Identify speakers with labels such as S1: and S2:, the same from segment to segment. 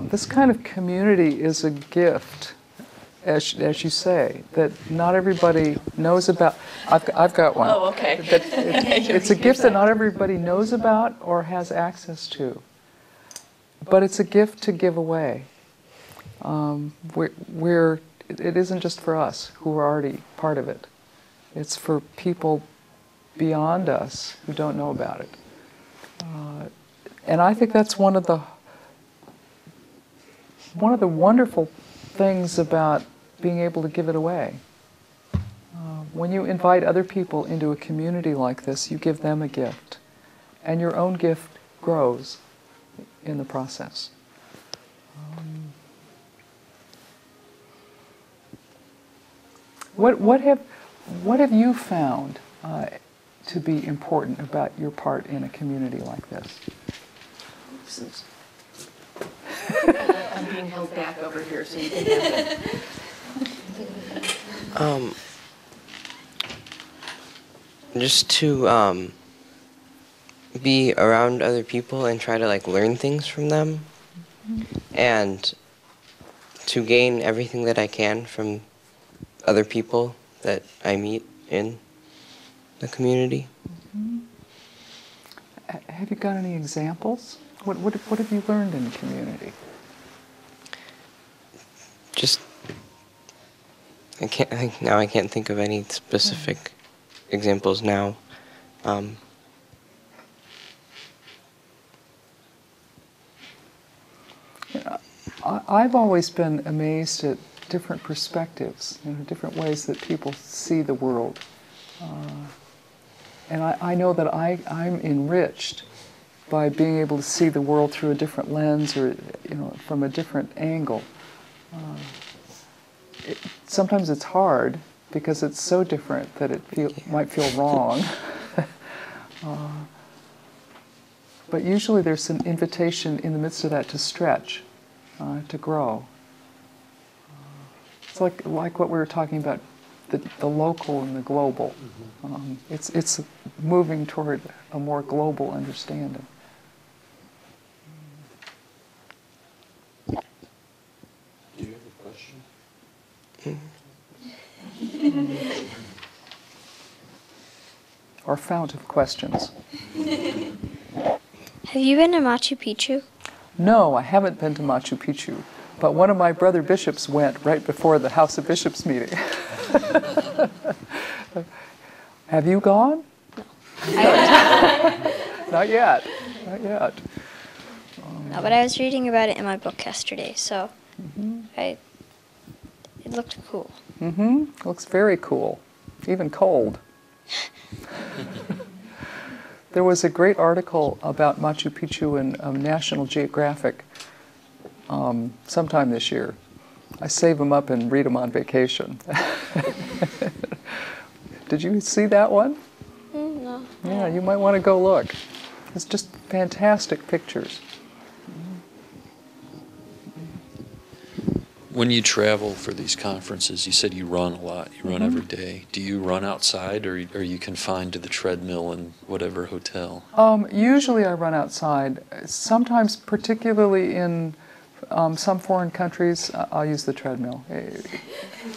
S1: This kind of community is a gift, as you say, that not everybody knows about. I've got one.
S2: Oh, okay.
S1: It's a gift that not everybody knows about or has access to. But it's a gift to give away. It isn't just for us who are already part of it. It's for people beyond us who don't know about it. And I think that's one of the wonderful things about being able to give it away. When you invite other people into a community like this, you give them a gift, and your own gift grows in the process. What have you found to be important about your part in a community like this?
S2: I'm being held back over here, so you can have it.
S3: Just to be around other people and try to learn things from them, and to gain everything that I can from other people that I meet in the community.
S1: Have you got any examples? What have you learned in the community?
S3: Just, I can't think of any specific examples now.
S1: I've always been amazed at different perspectives, different ways that people see the world. And I know that I'm enriched by being able to see the world through a different lens, or from a different angle. Sometimes it's hard because it's so different that it might feel wrong. But usually there's an invitation in the midst of that to stretch, to grow. It's like what we were talking about, the local and the global. It's moving toward a more global understanding.
S4: Do you have a question?
S1: Our fount of questions.
S5: Have you been to Machu Picchu?
S1: No, I haven't been to Machu Picchu, but one of my brother bishops went right before the House of Bishops meeting. Have you gone? Not yet. Not yet.
S5: No, but I was reading about it in my book yesterday, so it looked cool.
S1: Looks very cool, even cold. There was a great article about Machu Picchu in National Geographic sometime this year. I save them up and read them on vacation. Did you see that one?
S5: No.
S1: Yeah, you might want to go look. It's just fantastic pictures.
S4: When you travel for these conferences, you said you run a lot. You run every day. Do you run outside, or are you confined to the treadmill in whatever hotel?
S1: Usually I run outside. Sometimes, particularly in some foreign countries, I'll use the treadmill.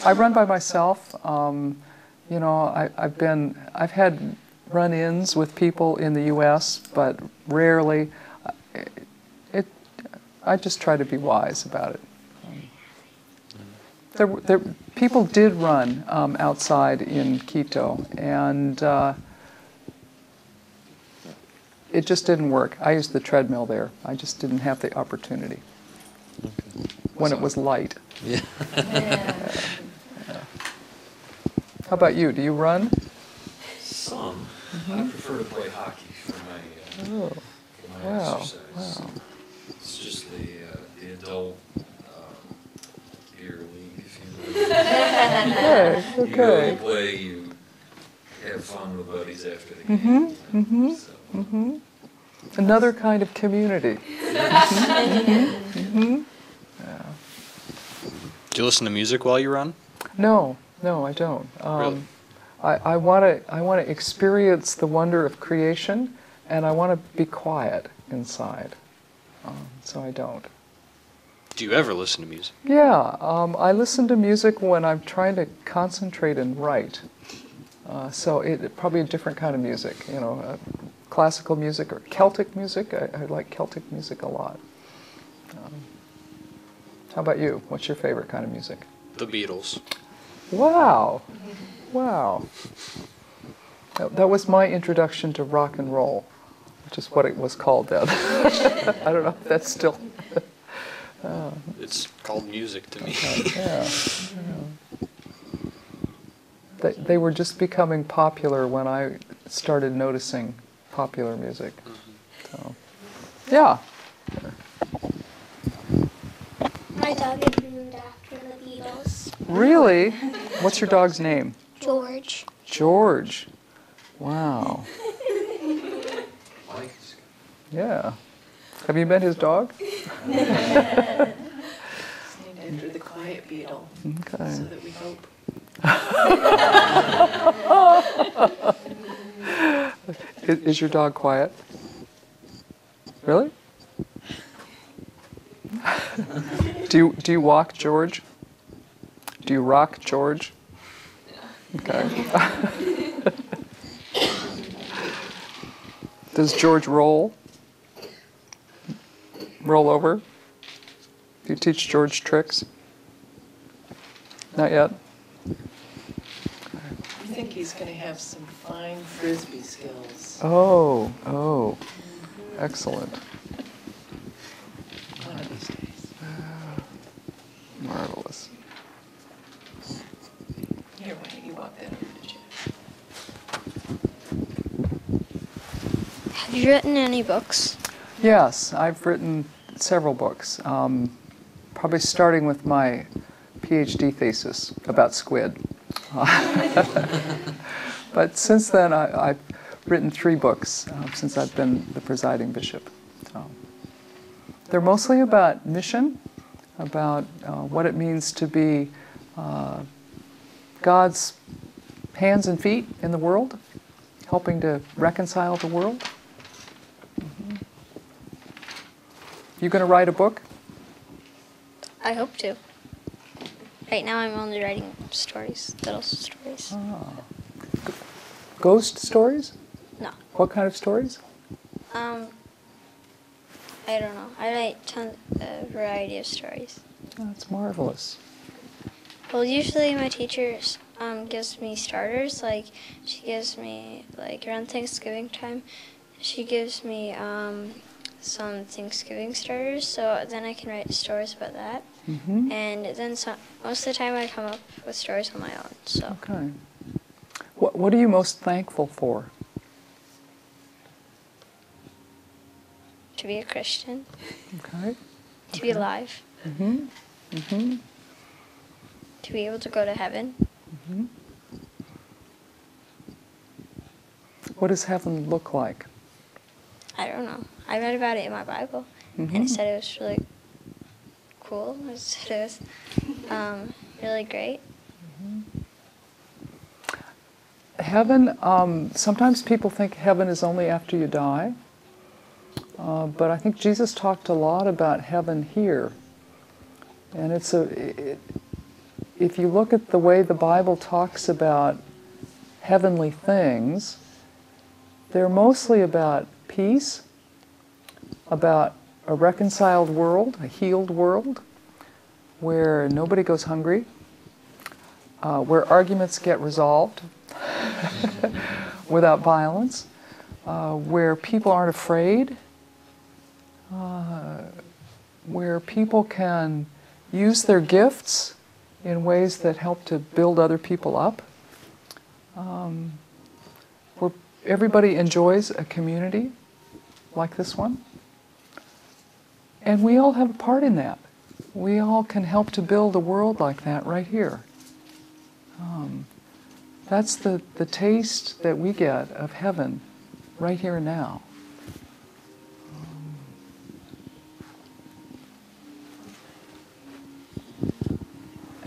S1: I run by myself. I've had run-ins with people in the U.S., but rarely. I just try to be wise about it. People did run outside in Quito, and it just didn't work. I used the treadmill there. I just didn't have the opportunity when it was light.
S4: Yeah.
S1: How about you? Do you run?
S4: Some. I prefer to play hockey for my exercise.
S1: Wow.
S4: It's just the adult beer league, if you will.
S1: Okay.
S4: You go and play, you have fun with buddies after the game. So.
S1: Another kind of community.
S6: Do you listen to music while you run?
S1: No, I don't.
S6: Really?
S1: I want to experience the wonder of creation, and I want to be quiet inside. So I don't.
S6: Do you ever listen to music?
S1: Yeah, I listen to music when I'm trying to concentrate and write. So probably a different kind of music, classical music or Celtic music. I like Celtic music a lot. How about you? What's your favorite kind of music?
S6: The Beatles.
S1: Wow. Wow. That was my introduction to rock and roll, which is what it was called then. I don't know if that's still...
S6: It's called music to me.
S1: Yeah. They were just becoming popular when I started noticing popular music. So, yeah.
S5: My dog is named after the Beatles.
S1: Really? What's your dog's name?
S5: George.
S1: George. Wow. Yeah. Have you met his dog?
S2: It's named after the quiet beetle,
S1: Okay.
S2: so that we hope.
S1: Is your dog quiet? Really? Do you walk George? Do you rock George? Okay. Does George roll? Roll over? Do you teach George tricks? Not yet?
S2: I think he's going to have some fine frisbee skills
S1: Oh, excellent.
S2: one of these days.
S1: Marvelous.
S2: Here, why don't you walk that over to Jeff?
S5: Have you written any books?
S1: Yes, I've written several books, probably starting with my PhD thesis about squid. But since then, I've written 3 books since I've been the presiding bishop. They're mostly about mission, about what it means to be God's hands and feet in the world, helping to reconcile the world. You going to write a book?
S5: I hope to. Right now I'm only writing stories, little stories.
S1: Ghost stories?
S5: No.
S1: What kind of stories?
S5: I don't know. I write a variety of stories.
S1: That's marvelous.
S5: Well, usually my teacher gives me starters. Like, she gives me, around Thanksgiving time, she gives me some Thanksgiving starters, so then I can write stories about that.
S1: Mm-hmm.
S5: And then most of the time I come up with stories on my own. So
S1: Okay. What are you most thankful for?
S5: to be a Christian,
S1: Okay.
S5: to be alive,
S1: Mm-hmm. Mm-hmm.
S5: to be able to go to heaven.
S1: Mm-hmm. What does heaven look like?
S5: I don't know. I read about it in my Bible, and it said it was really cool. It said it was really great.
S1: Heaven, sometimes people think heaven is only after you die, but I think Jesus talked a lot about heaven here. And if you look at the way the Bible talks about heavenly things, they're mostly about peace, about a reconciled world, a healed world, where nobody goes hungry, where arguments get resolved without violence, where people aren't afraid, where people can use their gifts in ways that help to build other people up, where everybody enjoys a community like this one. And we all have a part in that. We all can help to build a world like that right here. That's the taste that we get of heaven right here and now.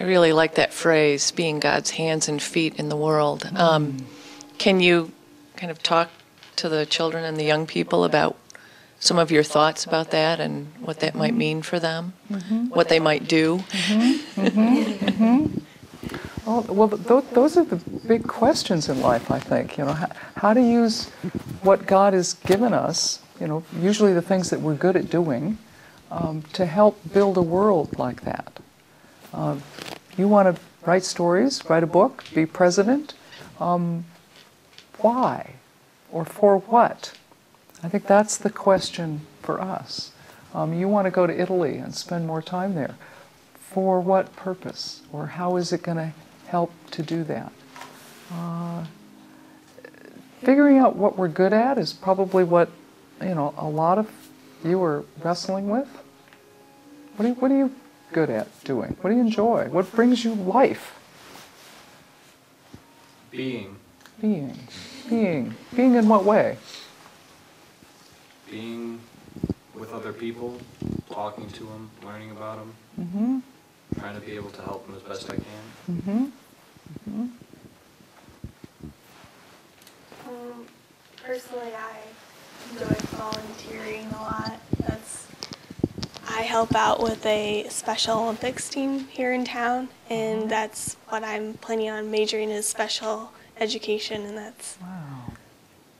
S7: I really like that phrase, being God's hands and feet in the world. Can you kind of talk to the children and the young people about some of your thoughts about that and what that might mean for them, what they might do.
S1: Well, those are the big questions in life, I think. How to use what God has given us, usually the things that we're good at doing, to help build a world like that. You want to write stories, write a book, be president? Why? Or for what? I think that's the question for us. You want to go to Italy and spend more time there. For what purpose? Or how is it going to help to do that? Figuring out what we're good at is probably what, a lot of you are wrestling with. What are you good at doing? What do you enjoy? What brings you life?
S6: Being
S1: in what way?
S6: Being with other people, talking to them, learning about them, trying to be able to help them as best I can.
S8: Personally, I enjoy volunteering a lot. I help out with a Special Olympics team here in town, and that's what I'm planning on majoring in, special education, and that's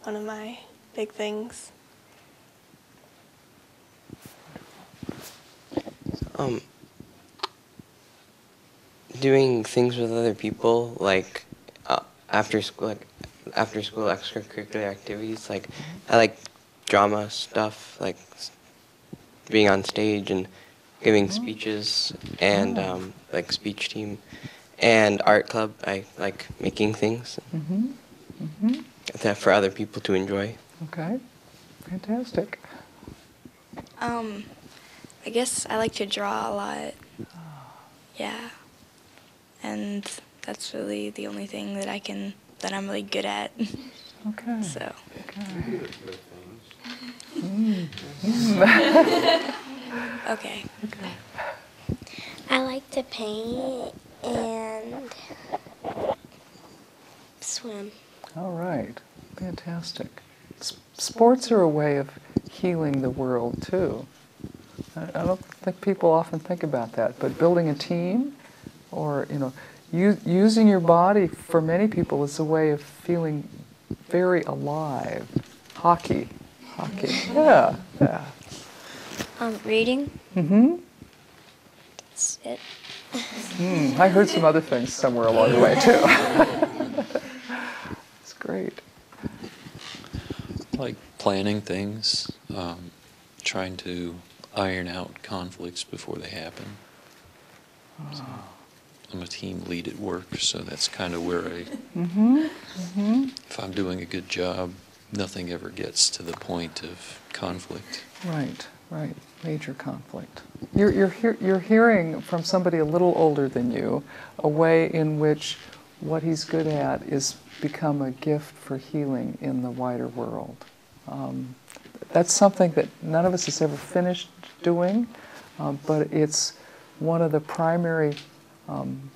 S8: one of my big things.
S3: Doing things with other people, like after school extracurricular activities. Like I like drama stuff, like being on stage and giving speeches, and like speech team, and art club. I like making things for other people to enjoy.
S1: Okay, fantastic.
S9: I guess I like to draw a lot. Yeah. And that's really the only thing that I'm really good at.
S1: Okay.
S9: So. Okay.
S5: I like to paint and swim.
S1: All right, fantastic. Sports are a way of healing the world too. I don't think people often think about that, but building a team, or using your body for many people is a way of feeling very alive. Hockey. Yeah.
S5: Reading. That's it.
S1: I heard some other things somewhere along the way too. It's great.
S4: Like planning things, trying to iron out conflicts before they happen. So I'm a team lead at work, so that's kind of where if I'm doing a good job, nothing ever gets to the point of conflict.
S1: Right. Major conflict. You're hearing from somebody a little older than you a way in which what he's good at is become a gift for healing in the wider world. That's something that none of us has ever finished doing, but it's one of the primary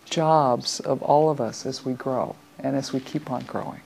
S1: jobs of all of us as we grow and as we keep on growing.